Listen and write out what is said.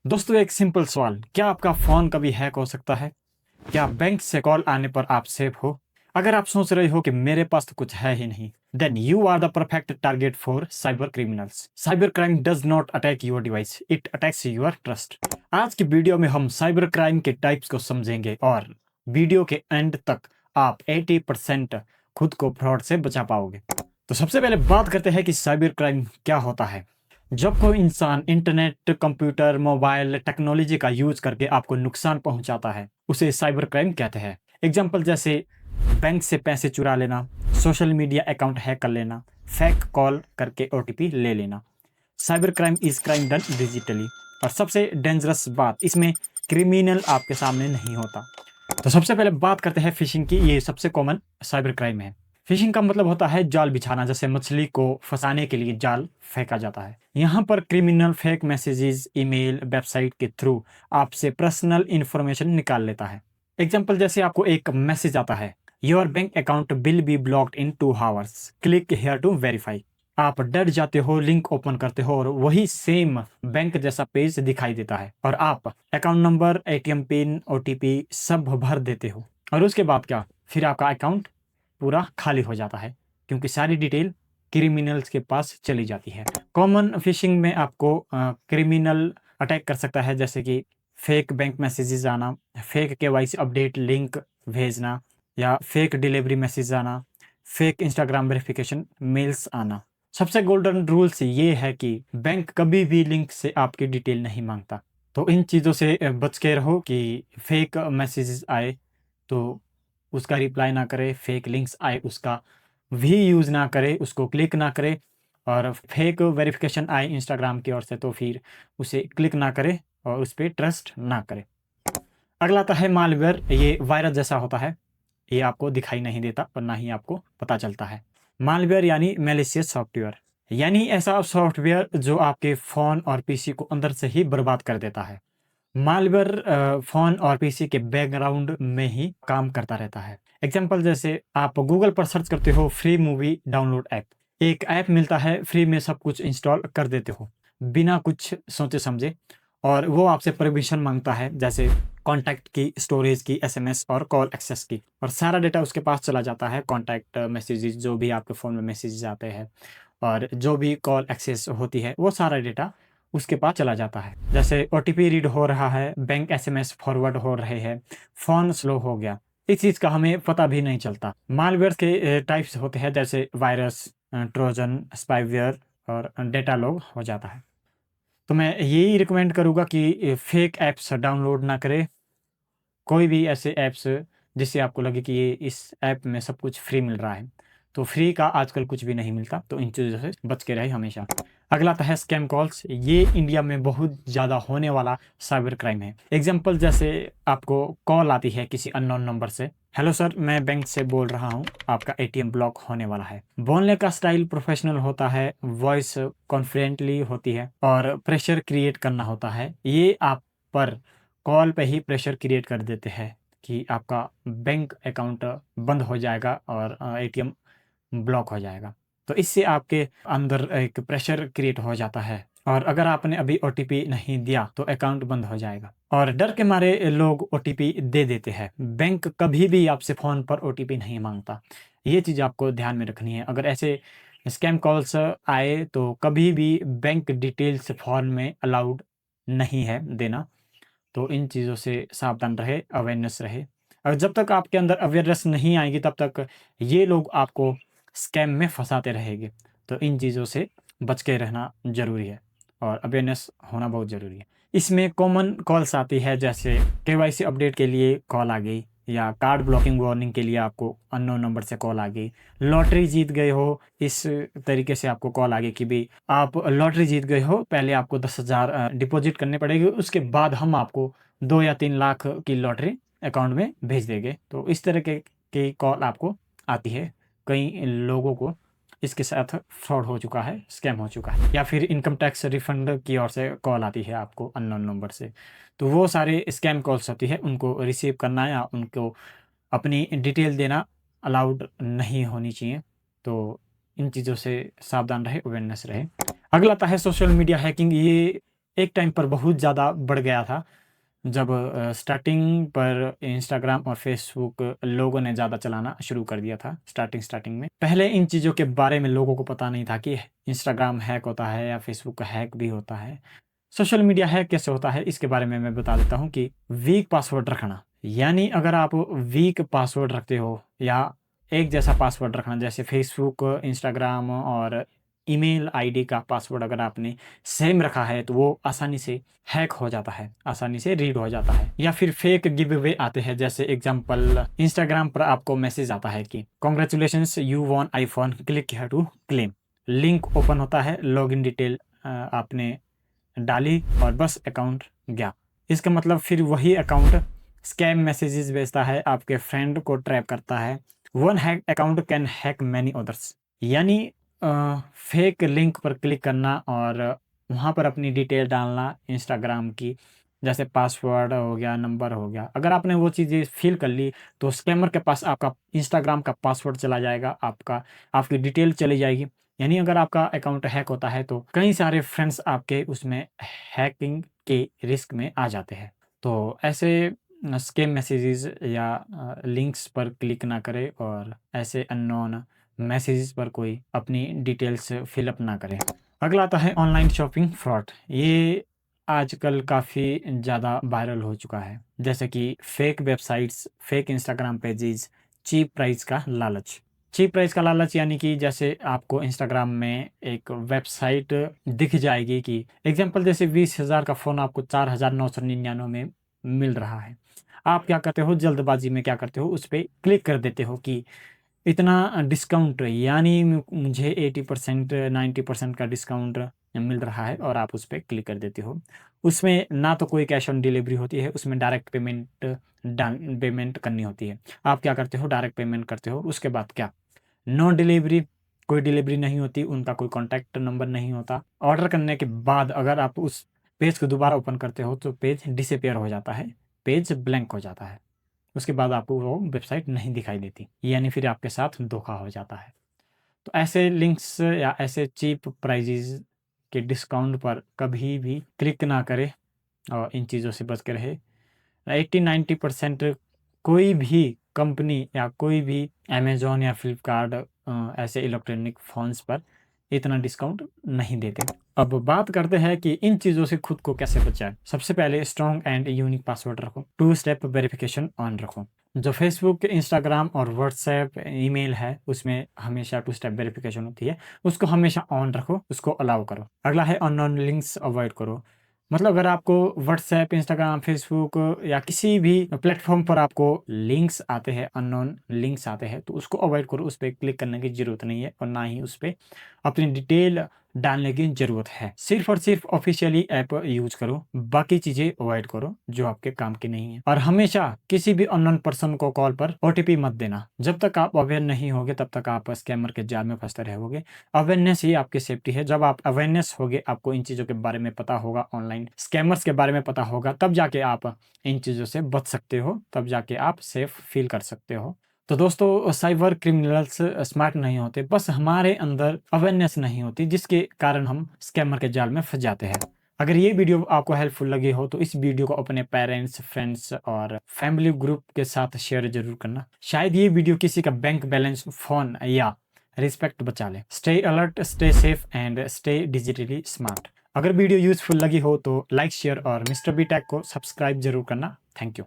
दोस्तों एक सिंपल सवाल, क्या आपका फ़ोन कभी हैक हो सकता है? क्या बैंक से कॉल आने पर आप सेफ हो? अगर आप सोच रहे हो कि मेरे पास तो कुछ है ही नहीं, then you are the perfect target for cyber criminals. Cyber crime does not attack your device, it attacks your trust. आज की वीडियो में हम साइबर क्राइम के टाइप्स को समझेंगे और वीडियो के एंड तक आप 80% खुद को फ्रॉड से बचा पाओगे। तो सबसे पहले बात करते हैं कि साइबर क्राइम क्या होता है। जब कोई इंसान इंटरनेट, कंप्यूटर, मोबाइल टेक्नोलॉजी का यूज करके आपको नुकसान पहुंचाता है, उसे साइबर क्राइम कहते हैं। एग्जाम्पल जैसे बैंक से पैसे चुरा लेना, सोशल मीडिया अकाउंट हैक कर लेना, फेक कॉल करके ओटीपी ले लेना। Cyber crime is crime done digitally. और सबसे डेंजरस बात, इसमें क्रिमिनल आपके सामने नहीं होता। तो सबसे पहले बात करते हैं फिशिंग की। ये सबसे कॉमन साइबर क्राइम है। फिशिंग का मतलब होता है जाल बिछाना, जैसे मछली को फंसाने के लिए जाल फेंका जाता है। यहाँ पर criminal fake messages, email, website के थ्रू आपसे पर्सनल इंफॉर्मेशन निकाल लेता है। एग्जाम्पल जैसे आपको एक मैसेज आता है, your bank account will be blocked in 2 hours, click here to verify. आप डर जाते हो, लिंक ओपन करते हो और वही सेम बैंक जैसा पेज दिखाई देता है और आप account number, ATM pin, OTP सब भर देते हो। और उसके बाद क्या, फिर आपका अकाउंट पूरा खाली हो जाता है, क्योंकि सारी डिटेल क्रिमिनल्स के पास चली जाती है। कॉमन फिशिंग में आपको क्रिमिनल अटैक कर सकता है, जैसे कि फेक बैंक मैसेजेस आना, फेक केवाईसी अपडेट लिंक भेजना, या फेक डिलीवरी मैसेज आना, फेक इंस्टाग्राम वेरिफिकेशन मेल्स आना। सबसे गोल्डन रूल्स ये है कि बैंक कभी भी लिंक से आपकी डिटेल नहीं मांगता। तो इन चीज़ों से बच के रहो कि फेक मैसेजेस आए तो उसका रिप्लाई ना करे, फेक लिंक्स आए उसका भी यूज़ ना करे, उसको क्लिक ना करे, और फेक वेरिफिकेशन आए इंस्टाग्राम की ओर से तो फिर उसे क्लिक ना करे और उस पर ट्रस्ट ना करे। अगला आता है मालवेयर। ये वायरस जैसा होता है, ये आपको दिखाई नहीं देता और ना ही आपको पता चलता है। मालवेयर यानी मैलिशियस सॉफ्टवेयर, यानी ऐसा सॉफ्टवेयर जो आपके फ़ोन और पीसी को अंदर से ही बर्बाद कर देता है। मालवेयर फ़ोन और पीसी के बैकग्राउंड में ही काम करता रहता है। एग्जाम्पल जैसे आप गूगल पर सर्च करते हो फ्री मूवी डाउनलोड ऐप, एक ऐप मिलता है फ्री में, सब कुछ इंस्टॉल कर देते हो बिना कुछ सोचे समझे, और वो आपसे परमिशन मांगता है, जैसे कॉन्टैक्ट की, स्टोरेज की, एसएमएस और कॉल एक्सेस की, और सारा डेटा उसके पास चला जाता है। कॉन्टैक्ट मैसेजेस, जो भी आपके फ़ोन में मैसेजेस आते हैं और जो भी कॉल एक्सेस होती है, वो सारा डेटा उसके पास चला जाता है। जैसे ओटीपी रीड हो रहा है, बैंक एसएमएस फॉरवर्ड हो रहे हैं, फ़ोन स्लो हो गया, इस चीज़ का हमें पता भी नहीं चलता। मालवेयर के टाइप्स होते हैं, जैसे वायरस, ट्रोजन, स्पाईवेयर और डेटा लॉग हो जाता है। तो मैं यही रिकमेंड करूँगा कि फेक ऐप्स डाउनलोड ना करें। कोई भी ऐसे ऐप्स जिससे आपको लगे कि ये इस ऐप में सब कुछ फ्री मिल रहा है, तो फ्री का आजकल कुछ भी नहीं मिलता, तो इन चीज़ों से बच के रहे हमेशा। अगला आता है स्कैम कॉल्स। ये इंडिया में बहुत ज़्यादा होने वाला साइबर क्राइम है। एग्जाम्पल जैसे आपको कॉल आती है किसी अननोन नंबर से, हेलो सर, मैं बैंक से बोल रहा हूँ, आपका एटीएम ब्लॉक होने वाला है। बोलने का स्टाइल प्रोफेशनल होता है, वॉइस कॉन्फिडेंटली होती है और प्रेशर क्रिएट करना होता है। ये आप पर कॉल पे ही प्रेशर क्रिएट कर देते हैं कि आपका बैंक अकाउंट बंद हो जाएगा और एटीएम ब्लॉक हो जाएगा। तो इससे आपके अंदर एक प्रेशर क्रिएट हो जाता है, और अगर आपने अभी ओटीपी नहीं दिया तो अकाउंट बंद हो जाएगा, और डर के मारे लोग ओटीपी दे देते हैं। बैंक कभी भी आपसे फ़ोन पर ओटीपी नहीं मांगता। ये चीज़ आपको ध्यान में रखनी है। अगर ऐसे स्कैम कॉल्स आए तो कभी भी बैंक डिटेल्स फ़ोन में अलाउड नहीं है देना। तो इन चीज़ों से सावधान रहे, अवेयरनेस रहे। और जब तक आपके अंदर अवेयरनेस नहीं आएगी तब तक ये लोग आपको स्कैम में फँसाते रहेंगे। तो इन चीज़ों से बच के रहना ज़रूरी है और अवेयरनेस होना बहुत ज़रूरी है। इसमें कॉमन कॉल्स आती है, जैसे केवाईसी अपडेट के लिए कॉल आ गई, या कार्ड ब्लॉकिंग वार्निंग के लिए आपको अननोन नंबर से कॉल आ गई, लॉटरी जीत गए हो, इस तरीके से आपको कॉल आ गई कि भई आप लॉटरी जीत गए हो, पहले आपको 10,000 डिपॉज़िट करने पड़ेंगे, उसके बाद हम आपको 2 या 3 लाख की लॉटरी अकाउंट में भेज देंगे। तो इस तरह के की कॉल आपको आती है। कई लोगों को इसके साथ फ्रॉड हो चुका है, स्कैम हो चुका है। या फिर इनकम टैक्स रिफंड की ओर से कॉल आती है आपको अननोन नंबर से। तो वो सारे स्कैम कॉल्स होती है, उनको रिसीव करना या उनको अपनी डिटेल देना अलाउड नहीं होनी चाहिए। तो इन चीज़ों से सावधान रहे, अवेयरनेस रहे। अगला आता है सोशल मीडिया हैकिंग। ये एक टाइम पर बहुत ज़्यादा बढ़ गया था, जब स्टार्टिंग पर इंस्टाग्राम और फेसबुक लोगों ने ज़्यादा चलाना शुरू कर दिया था। स्टार्टिंग में पहले इन चीज़ों के बारे में लोगों को पता नहीं था कि इंस्टाग्राम हैक होता है या फेसबुक हैक भी होता है। सोशल मीडिया हैक कैसे होता है इसके बारे में मैं बता देता हूँ कि वीक पासवर्ड रखना, यानी अगर आप वीक पासवर्ड रखते हो या एक जैसा पासवर्ड रखना, जैसे फेसबुक, इंस्टाग्राम और ईमेल आईडी का पासवर्ड अगर आपने सेम रखा है तो वो आसानी से हैक हो जाता है, आसानी से रीड हो जाता है। या फिर फेक गिव अवे आते हैं, जैसे एग्जांपल इंस्टाग्राम पर आपको मैसेज आता है कि congratulations you won iPhone, click here to claim. Link open होता है, लॉगिन डिटेल आपने डाली और बस अकाउंट गया। इसका मतलब फिर वही अकाउंट स्कैम मैसेजेस भेजता है, आपके फ्रेंड को ट्रैप करता है। One hack account can hack many others, यानी फेक लिंक पर क्लिक करना और वहाँ पर अपनी डिटेल डालना इंस्टाग्राम की, जैसे पासवर्ड हो गया, नंबर हो गया। अगर आपने वो चीज़ें फिल कर ली तो स्कैमर के पास आपका इंस्टाग्राम का पासवर्ड चला जाएगा, आपकी डिटेल चली जाएगी। यानी अगर आपका अकाउंट हैक होता है तो कई सारे फ्रेंड्स आपके उसमें हैकिंग के रिस्क में आ जाते हैं। तो ऐसे स्कैम मैसेजेस या लिंक्स पर क्लिक ना करें और ऐसे अननोन मैसेजेस पर कोई अपनी डिटेल्स फिलअप ना करें। अगला आता है ऑनलाइन शॉपिंग फ्रॉड। ये आजकल काफ़ी ज़्यादा वायरल हो चुका है, जैसे कि fake websites, fake Instagram pages, cheap price का लालच। चीप प्राइस का लालच यानी कि जैसे आपको इंस्टाग्राम में एक वेबसाइट दिख जाएगी कि एग्जांपल जैसे 20,000 का फ़ोन आपको 4,999 में मिल रहा है। आप क्या करते हो, जल्दबाजी में क्या करते हो, उस पे क्लिक कर देते हो कि इतना डिस्काउंट, यानी मुझे 80% 90% का डिस्काउंट मिल रहा है और आप उस पे क्लिक कर देते हो। उसमें ना तो कोई कैश ऑन डिलीवरी होती है, उसमें डायरेक्ट डाउन पेमेंट करनी होती है। आप क्या करते हो, डायरेक्ट पेमेंट करते हो। उसके बाद क्या, नो डिलीवरी, कोई डिलीवरी नहीं होती, उनका कोई कॉन्टैक्ट नंबर नहीं होता। ऑर्डर करने के बाद अगर आप उस पेज को दोबारा ओपन करते हो तो पेज डिसअपीयर हो जाता है, पेज ब्लैंक हो जाता है। उसके बाद आपको वो वेबसाइट नहीं दिखाई देती, यानी फिर आपके साथ धोखा हो जाता है। तो ऐसे लिंक्स या ऐसे चीप प्राइजेज़ के डिस्काउंट पर कभी भी क्लिक ना करें और इन चीज़ों से बच के रहे। 80-90% कोई भी कंपनी या कोई भी अमेज़न या फ्लिपकार्ट ऐसे इलेक्ट्रॉनिक फ़ोन्स पर इतना डिस्काउंट नहीं देते। अब बात करते हैं कि इन चीज़ों से खुद को कैसे बचाएँ। सबसे पहले स्ट्रॉन्ग एंड यूनिक पासवर्ड रखो, 2 स्टेप वेरिफिकेशन ऑन रखो। जो फेसबुक, इंस्टाग्राम और व्हाट्सएप, ईमेल है उसमें हमेशा 2 स्टेप वेरिफिकेशन होती है, उसको हमेशा ऑन रखो, उसको अलाउ करो। अगला है अननोन लिंक्स अवॉइड करो। मतलब अगर आपको व्हाट्सएप, इंस्टाग्राम, फेसबुक या किसी भी प्लेटफ़ॉर्म पर आपको लिंक्स आते हैं, अननोन लिंक्स आते हैं, तो उसको अवॉइड करो, उस पे क्लिक करने की ज़रूरत नहीं है और ना ही उस पे अपनी डिटेल डालने की ज़रूरत है। सिर्फ़ और सिर्फ़ ऑफ़िशियली ऐप यूज़ करो, बाकी चीज़ें अवॉइड करो जो आपके काम की नहीं है। और हमेशा किसी भी अननोन पर्सन को कॉल पर ओटीपी मत देना। जब तक आप अवेयर नहीं होगे तब तक आप स्कैमर के जाल में फँसते रहोगे। अवेयरनेस ही आपकी सेफ्टी है। जब आप अवेयरनेस होगे, आपको इन चीज़ों के बारे में पता होगा, ऑनलाइन स्कैमर्स के बारे में पता होगा, तब जाके आप इन चीज़ों से बच सकते हो, तब जाके आप सेफ फ़ील कर सकते हो। तो दोस्तों, साइबर क्रिमिनल्स स्मार्ट नहीं होते, बस हमारे अंदर अवेयरनेस नहीं होती, जिसके कारण हम स्कैमर के जाल में फँस जाते हैं। अगर ये वीडियो आपको हेल्पफुल लगी हो तो इस वीडियो को अपने पेरेंट्स, फ्रेंड्स और फैमिली ग्रुप के साथ शेयर ज़रूर करना। शायद ये वीडियो किसी का बैंक बैलेंस, फ़ोन या रिस्पेक्ट बचा ले। Stay alert, stay safe and stay digitally smart. अगर वीडियो यूज़फुल लगी हो तो लाइक, शेयर और मिस्टर बी टेक को सब्सक्राइब ज़रूर करना। Thank you.